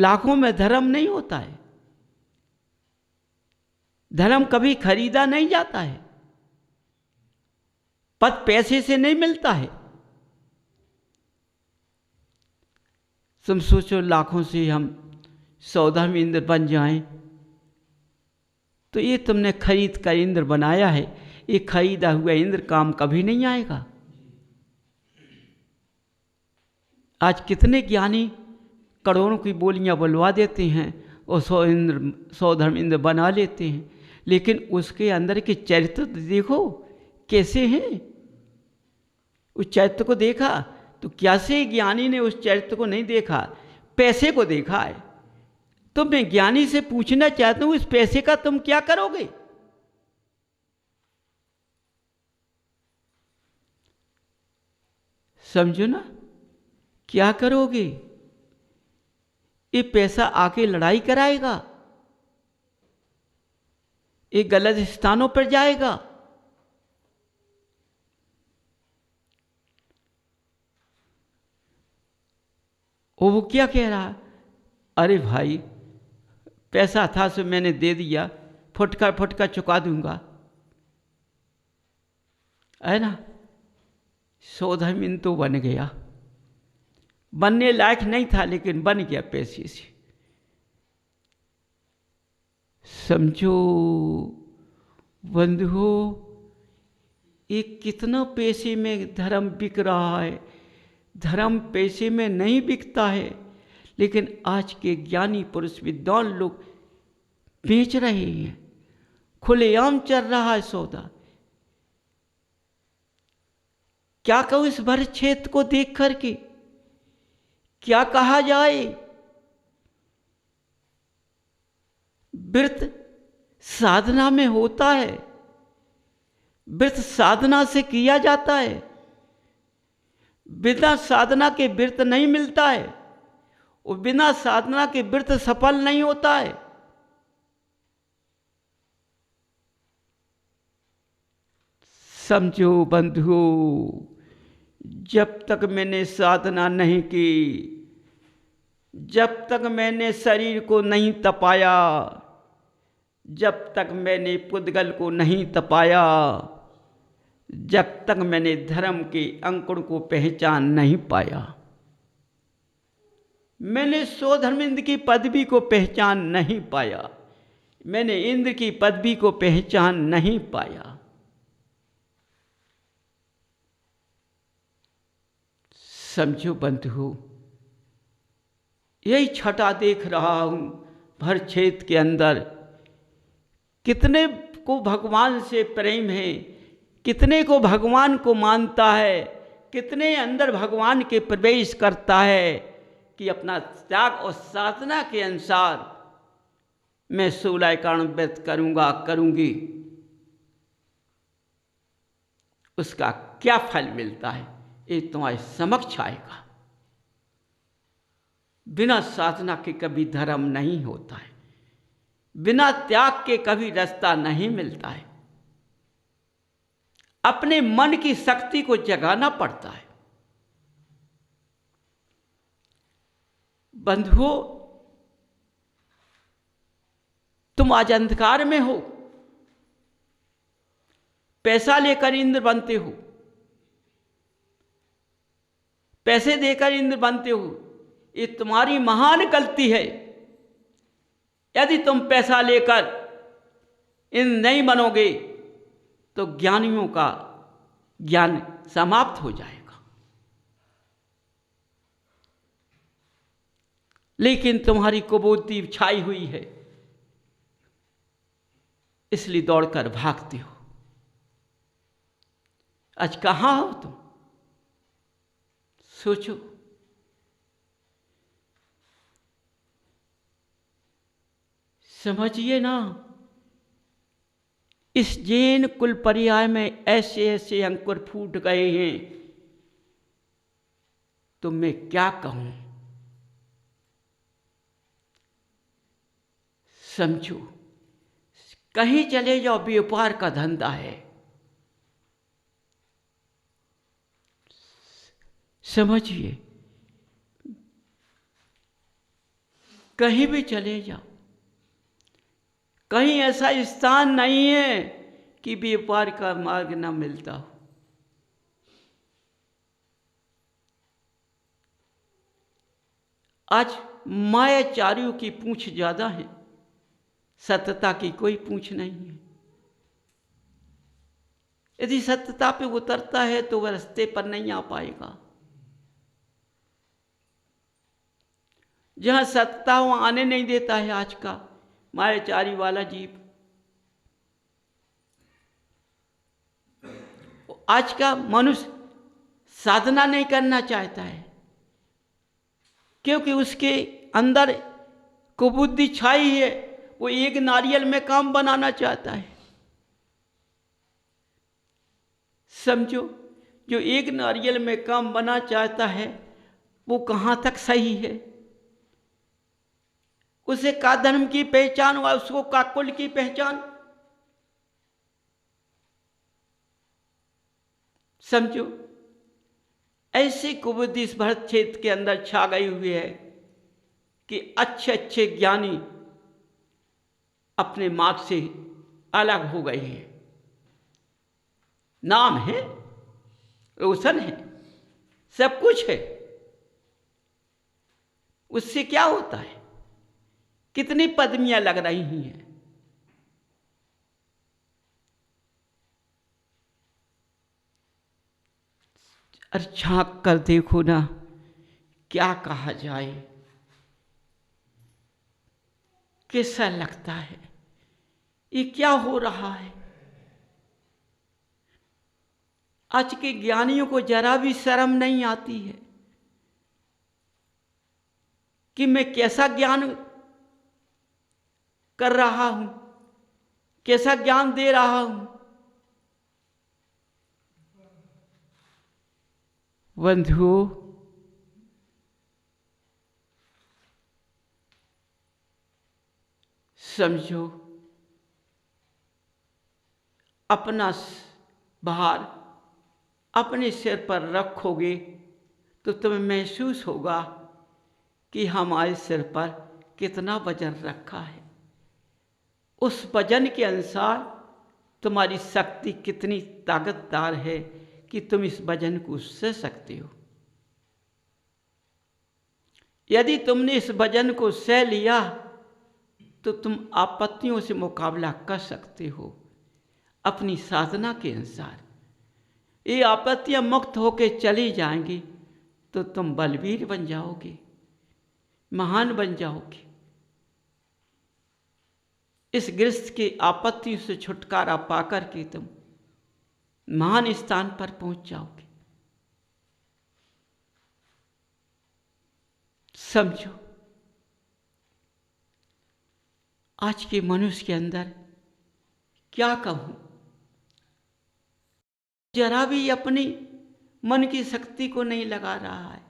लाखों में धर्म नहीं होता है। धर्म कभी खरीदा नहीं जाता है। पद पैसे से नहीं मिलता है। तुम सोचो लाखों से हम 100 इंद्र बन जाएं, तो ये तुमने खरीद कर इंद्र बनाया है। ये खरीदा हुआ इंद्र काम कभी नहीं आएगा। आज कितने ज्ञानी करोड़ों की बोलियां बुलवा देते हैं और 100 धर्म इंद्र बना लेते हैं, लेकिन उसके अंदर के चरित्र देखो कैसे हैं। उस चरित्र को देखा तो कैसे ज्ञानी ने उस चरित्र को नहीं देखा, पैसे को देखा है। तो मैं ज्ञानी से पूछना चाहता हूं, इस पैसे का तुम क्या करोगे? समझो ना, क्या करोगे? ये पैसा आके लड़ाई कराएगा, ये गलत स्थानों पर जाएगा। और वो क्या कह रहा, अरे भाई पैसा था सो मैंने दे दिया, फुटकर फुटकर चुका दूंगा, है ना। 100 धर्म तो बन गया, बनने लायक नहीं था लेकिन बन गया पैसे से। समझो बंधुओं, ये कितना पैसे में धर्म बिक रहा है। धर्म पैसे में नहीं बिकता है, लेकिन आज के ज्ञानी पुरुष विद्वान लोग बेच रहे हैं। खुलेआम चल रहा है सौदा। क्या कहूं इस भर क्षेत्र को देख करके, क्या कहा जाए। व्रत साधना में होता है, व्रत साधना से किया जाता है। बिना साधना के व्रत नहीं मिलता है, और बिना साधना के व्रत सफल नहीं होता है। समझो बंधुओं, जब तक मैंने साधना नहीं की, जब तक मैंने शरीर को नहीं तपाया, जब तक मैंने पुद्गल को नहीं तपाया, जब तक मैंने धर्म के अंकुर को पहचान नहीं पाया, मैंने 100 धर्मेंद्र की पदवी को पहचान नहीं पाया, मैंने इंद्र की पदवी को पहचान नहीं पाया। समझो बंधु, यही छटा देख रहा हूं भर क्षेत्र के अंदर। कितने को भगवान से प्रेम है, कितने को भगवान को मानता है, कितने अंदर भगवान के प्रवेश करता है कि अपना त्याग और साधना के अनुसार मैं 16 कारण व्रत करूंगा, करूंगी। उसका क्या फल मिलता है ये तुम्हारे समक्ष आएगा। बिना साधना के कभी धर्म नहीं होता है, बिना त्याग के कभी रास्ता नहीं मिलता है। अपने मन की शक्ति को जगाना पड़ता है। बंधुओं, तुम आज अंधकार में हो, पैसा लेकर इंद्र बनते हो, पैसे देकर इंद्र बनते हो। ये तुम्हारी महान गलती है। यदि तुम पैसा लेकर इंद्र नहीं बनोगे तो ज्ञानियों का ज्ञान समाप्त हो जाएगा। लेकिन तुम्हारी कुबुद्धि छाई हुई है, इसलिए दौड़कर भागते हो। आज कहाँ हो तुम? सोचो। समझिए ना, इस जैन कुल पर्याय में ऐसे ऐसे अंकुर फूट गए हैं, तो मैं क्या कहूं। समझो, कहीं चले जाओ, व्यापार का धंधा है। समझिए, कहीं भी चले जाओ, कहीं ऐसा स्थान नहीं है कि व्यापार का मार्ग न मिलता हो। आज मायाचारियों की पूंछ ज्यादा है, सत्यता की कोई पूंछ नहीं है। यदि सत्यता पे उतरता है तो वह रास्ते पर नहीं आ पाएगा। जहां सत्यता वहां आने नहीं देता है आज का मायाचारी वाला जीव। आज का मनुष्य साधना नहीं करना चाहता है, क्योंकि उसके अंदर कुबुद्धि छाई है। वो एक नारियल में काम बनाना चाहता है। समझो, जो एक नारियल में काम बना चाहता है वो कहाँ तक सही है? उसे का धर्म की पहचान हुआ, उसको का कुल की पहचान। समझो, ऐसी कुबुद्धि इस भारत क्षेत्र के अंदर छा गई हुई है कि अच्छे अच्छे ज्ञानी अपने मार्ग से अलग हो गए हैं। नाम है, रोशन है, सब कुछ है, उससे क्या होता है? कितनी पदवियां लग रही हैं। अरे झांक कर देखो ना, क्या कहा जाए, कैसा लगता है, ये क्या हो रहा है? आज के ज्ञानियों को जरा भी शर्म नहीं आती है कि मैं कैसा ज्ञान कर रहा हूं, कैसा ज्ञान दे रहा हूं। बंधुओं, समझो, अपना भार अपने सिर पर रखोगे तो तुम्हें महसूस होगा कि हमारे सिर पर कितना वजन रखा है। उस वजन के अनुसार तुम्हारी शक्ति कितनी ताकतदार है कि तुम इस वजन को सह सकते हो। यदि तुमने इस वजन को सह लिया तो तुम आपत्तियों से मुकाबला कर सकते हो अपनी साधना के अनुसार। ये आपत्तियां मुक्त होकर चली जाएंगी तो तुम बलवीर बन जाओगे, महान बन जाओगे। इस गृहस्थ की आपत्तियों से छुटकारा पाकर के तुम महान स्थान पर पहुंच जाओगे। समझो, आज के मनुष्य के अंदर क्या कहूं, जरा भी अपनी मन की शक्ति को नहीं लगा रहा है।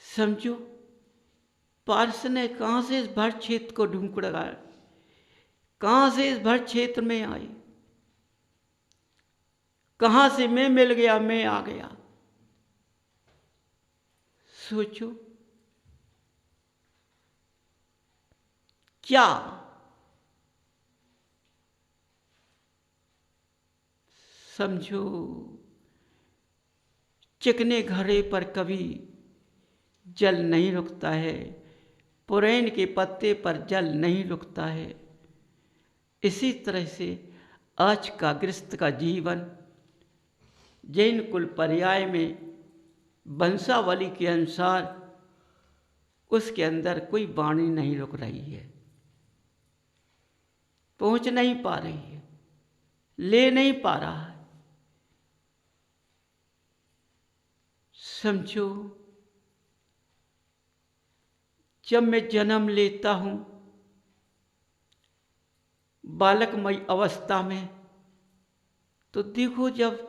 समझो, पार्स ने कहां से इस भर क्षेत्र को ढूंढ लगाया, कहां से इस भर क्षेत्र में आए, कहां से मैं मिल गया, मैं आ गया। सोचो, क्या समझो, चिकने घड़े पर कभी जल नहीं रुकता है, पुरैन के पत्ते पर जल नहीं रुकता है। इसी तरह से आज का गृहस्थ का जीवन जैन कुल पर्याय में वंशावली के अनुसार उसके अंदर कोई वाणी नहीं रुक रही है, पहुंच नहीं पा रही है, ले नहीं पा रहा है। समझो, जब मैं जन्म लेता हूं बालकमय अवस्था में, तो देखो, जब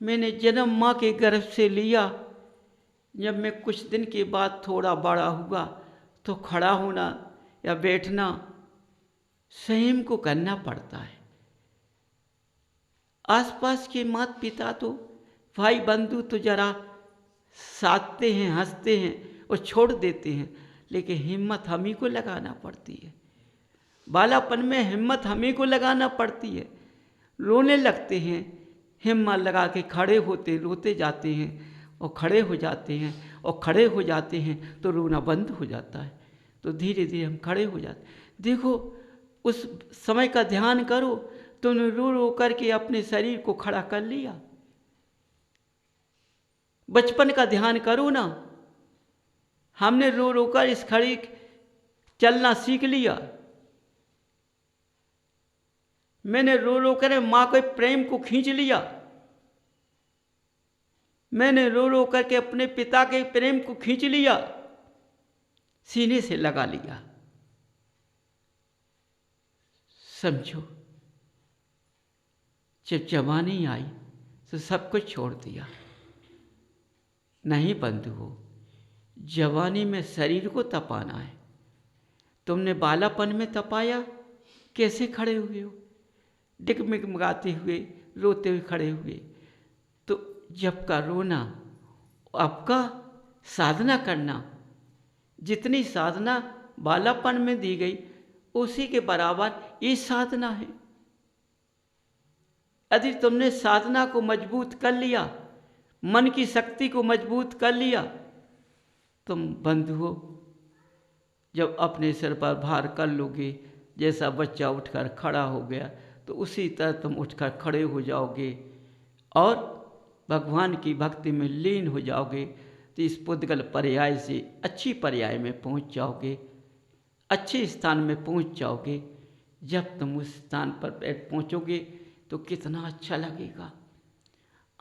मैंने जन्म माँ के गर्भ से लिया, जब मैं कुछ दिन के बाद थोड़ा बड़ा हुआ तो खड़ा होना या बैठना स्वयं को करना पड़ता है। आसपास के माता पिता तो, भाई बंधु तो जरा साथते हैं, हंसते हैं, और छोड़ देते हैं, लेकिन हिम्मत हम ही को लगाना पड़ती है। बालापन में हिम्मत हम ही को लगाना पड़ती है। रोने लगते हैं, हिम्मत लगा के खड़े होते, रोते जाते हैं और खड़े हो जाते हैं, और खड़े हो जाते हैं तो रोना बंद हो जाता है, तो धीरे धीरे हम खड़े हो जाते। देखो उस समय का ध्यान करो, तुमने रो रो करके अपने शरीर को खड़ा कर लिया। बचपन का ध्यान करो ना, हमने रो रो कर इस खड़ी चलना सीख लिया। मैंने रो रो कर माँ के प्रेम को खींच लिया। मैंने रो रो करके अपने पिता के प्रेम को खींच लिया, सीने से लगा लिया। समझो, जब जवानी आई तो सब कुछ छोड़ दिया। नहीं बंधुओं, जवानी में शरीर को तपाना है। तुमने बालापन में तपाया, कैसे खड़े हुए हो? डिगमिगमिगाते हुए, रोते हुए खड़े हुए। तो जब का रोना, आपका साधना करना, जितनी साधना बालापन में दी गई उसी के बराबर ये साधना है। यदि तुमने साधना को मजबूत कर लिया, मन की शक्ति को मजबूत कर लिया, तुम बंधुओं जब अपने सिर पर भार कर लोगे, जैसा बच्चा उठकर खड़ा हो गया तो उसी तरह तुम उठकर खड़े हो जाओगे और भगवान की भक्ति में लीन हो जाओगे। तो इस पुद्गल पर्याय से अच्छी पर्याय में पहुंच जाओगे, अच्छे स्थान में पहुंच जाओगे। जब तुम उस स्थान पर पहुंचोगे तो कितना अच्छा लगेगा।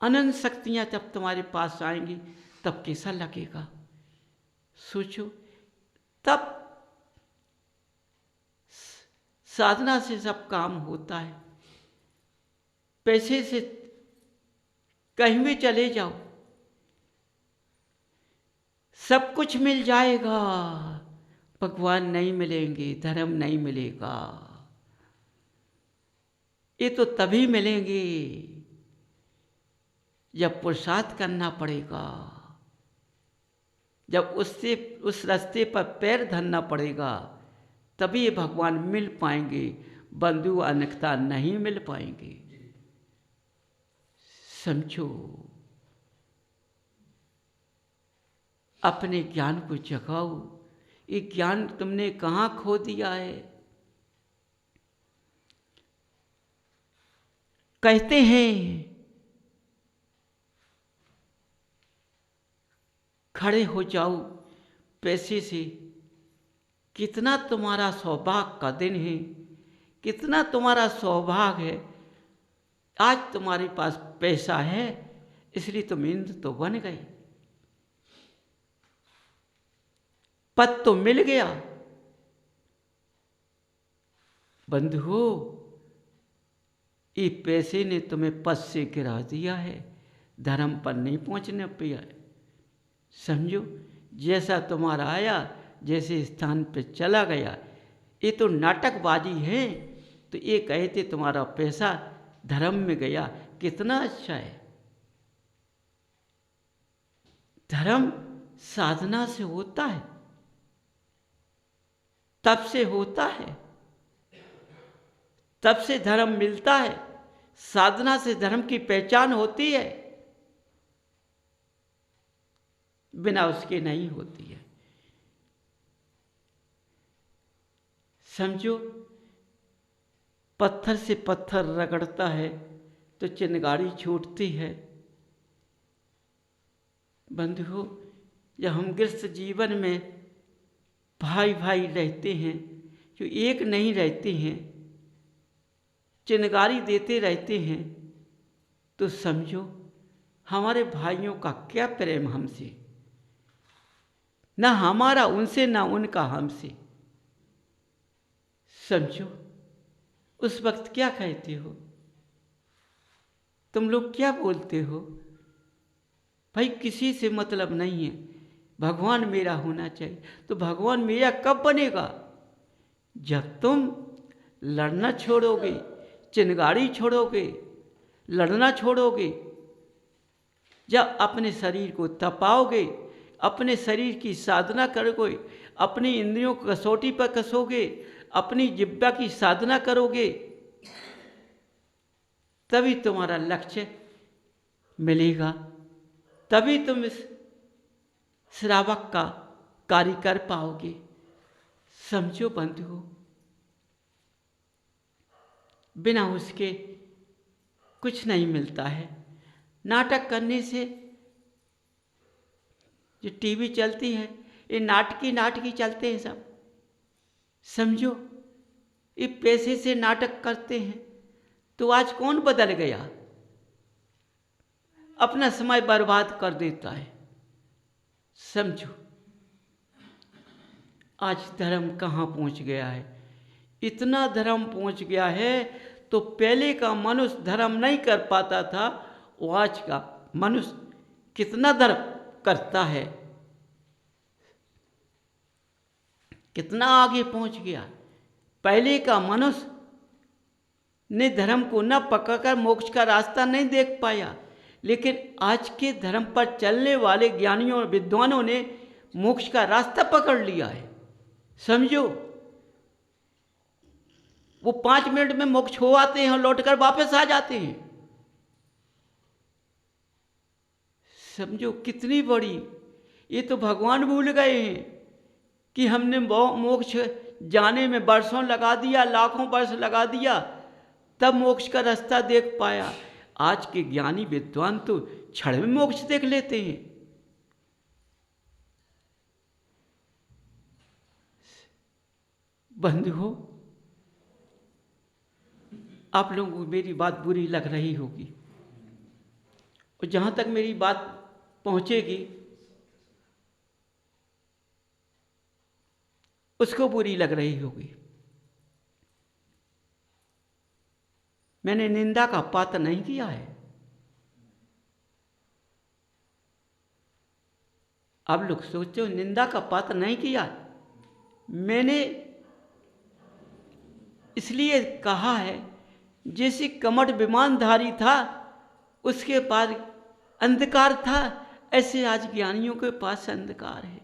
अनंत शक्तियाँ जब तुम्हारे पास आएंगी तब कैसा लगेगा, सोचो। तब साधना से सब काम होता है। पैसे से कहीं भी चले जाओ, सब कुछ मिल जाएगा, भगवान नहीं मिलेंगे, धर्म नहीं मिलेगा। ये तो तभी मिलेंगे जब पुरुषार्थ करना पड़ेगा, जब उस रास्ते पर पैर धरना पड़ेगा, तभी ये भगवान मिल पाएंगे। बंधु अनेकता नहीं मिल पाएंगे। समझो, अपने ज्ञान को जगाओ। ये ज्ञान तुमने कहाँ खो दिया है? कहते हैं खड़े हो जाओ पैसे से। कितना तुम्हारा सौभाग्य का दिन है, कितना तुम्हारा सौभाग्य है। आज तुम्हारे पास पैसा है, इसलिए तुम इंद्र तो बन गए, पद तो मिल गया। बंधुओं, ये पैसे ने तुम्हें पद से गिरा दिया है, धर्म पर नहीं पहुंचने पाया। समझो, जैसा तुम्हारा आया, जैसे स्थान पे चला गया। ये तो नाटकबाजी है। तो ये कहते तुम्हारा पैसा धर्म में गया, कितना अच्छा है। धर्म साधना से होता है, तब से होता है, तब से धर्म मिलता है। साधना से धर्म की पहचान होती है, बिना उसके नहीं होती है। समझो, पत्थर से पत्थर रगड़ता है तो चिंगारी छूटती है। बंधुओं, जब हम गृहस्थ जीवन में भाई भाई रहते हैं, जो एक नहीं रहते हैं, चिंगारी देते रहते हैं, तो समझो हमारे भाइयों का क्या प्रेम हमसे, ना हमारा उनसे ना उनका हमसे। समझो, उस वक्त क्या कहते हो तुम लोग, क्या बोलते हो? भाई किसी से मतलब नहीं है, भगवान मेरा होना चाहिए। तो भगवान मेरा कब बनेगा? जब तुम लड़ना छोड़ोगे, चिंगारी छोड़ोगे, लड़ना छोड़ोगे, जब अपने शरीर को तपाओगे, अपने शरीर की साधना करोगे, अपनी इंद्रियों को कसौटी पर कसोगे, अपनी जिह्वा की साधना करोगे, तभी तुम्हारा लक्ष्य मिलेगा, तभी तुम इस श्रावक का कार्य कर पाओगे। समझो बंधुओं, बिना उसके कुछ नहीं मिलता है। नाटक करने से जो टीवी चलती है, ये नाटकी चलते हैं सब। समझो, ये पैसे से नाटक करते हैं। तो आज कौन बदल गया? अपना समय बर्बाद कर देता है। समझो, आज धर्म कहाँ पहुँच गया है? इतना धर्म पहुँच गया है, तो पहले का मनुष्य धर्म नहीं कर पाता था, वो आज का मनुष्य कितना धर्म करता है, कितना आगे पहुँच गया। पहले का मनुष्य ने धर्म को न पकड़कर मोक्ष का रास्ता नहीं देख पाया, लेकिन आज के धर्म पर चलने वाले ज्ञानियों और विद्वानों ने मोक्ष का रास्ता पकड़ लिया है। समझो, वो 5 मिनट में मोक्ष हो आते हैं और लौटकर वापस आ जाते हैं। समझो कितनी बड़ी, ये तो भगवान भूल गए हैं कि हमने मोक्ष जाने में वर्षों लगा दिया, लाखों वर्ष लगा दिया, तब मोक्ष का रास्ता देख पाया। आज के ज्ञानी विद्वान तो क्षण में मोक्ष देख लेते हैं। बंधुओं, आप लोगों को मेरी बात बुरी लग रही होगी, और जहाँ तक मेरी बात पहुँचेगी उसको बुरी लग रही होगी। मैंने निंदा का पात्र नहीं किया है। आप लोग सोचते हो निंदा का पात्र नहीं किया, मैंने इसलिए कहा है, जैसे कमठ विमानधारी था उसके पास अंधकार था, ऐसे आज ज्ञानियों के पास अंधकार है।